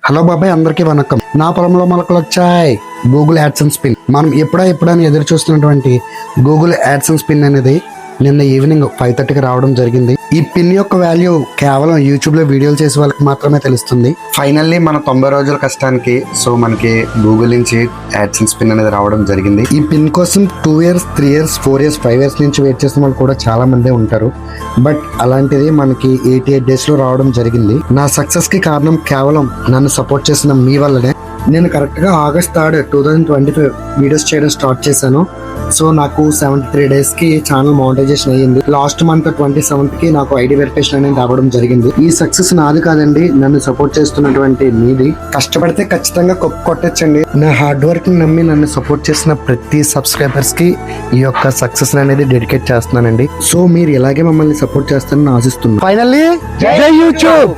Hello బాబాయ్, అందరికీ వణకం. నా పొలంలో మొలకలు వచ్చాయి. Google AdSense pin. మనం ఎప్పుడని ఎదురు చూస్తున్నటువంటి గూగుల్ యాడ్సెన్స్ పిన్ అనేది నిన్న ఈవినింగ్ 5:30కి రావడం జరిగింది. ఈ పిన్ యొక్క వాల్యూ కేవలం యూట్యూబ్ లో వీడియోలు చేసే వాళ్ళకి మాత్రమే తెలుస్తుంది. ఫైనల్లీ మన 90 రోజుల కష్టానికి మనకి గూగుల్ నుంచి యాడ్సెన్స్ పిన్ అనేది రావడం జరిగింది. ఈ పిన్ కోసం 2 years 3 years 4 years 5 years నుంచి వెయిట్ చేసిన వాళ్ళు కూడా చాలా మంది ఉంటారు. బట్ అలాంటిది మనకి 88 days లో రావడం జరిగింది. నా సక్సెస్ కి కారణం కేవలం నన్ను సపోర్ట్ చేసిన మీ వల్లనే. నేను కరెక్ట్గా August 3rd 2025 వీడియోస్ చేయడం స్టార్ట్ చేశాను. నాకు 73 days కి ఛానల్ మానిటైజేషన్ అయ్యింది. లాస్ట్ మంత్ 27th కి నాకు ఐడి వెరిఫికేషన్ అనేది రావడం జరిగింది. ఈ సక్సెస్ నాది కాదండి, నన్ను సపోర్ట్ చేస్తున్నటువంటి మీది. కష్టపడితే ఖచ్చితంగా కొట్టొచ్చండి. నా హార్డ్ వర్క్ నమ్మి నన్ను సపోర్ట్ చేసిన ప్రతి సబ్స్క్రైబర్స్ కి ఈ యొక్క సక్సెస్ అనేది డెడికేట్ చేస్తున్నానండి. మీరు ఇలాగే మమ్మల్ని సపోర్ట్ చేస్తారని ఆశిస్తున్నాను. ఫైనల్లీ జై యూట్యూబ్.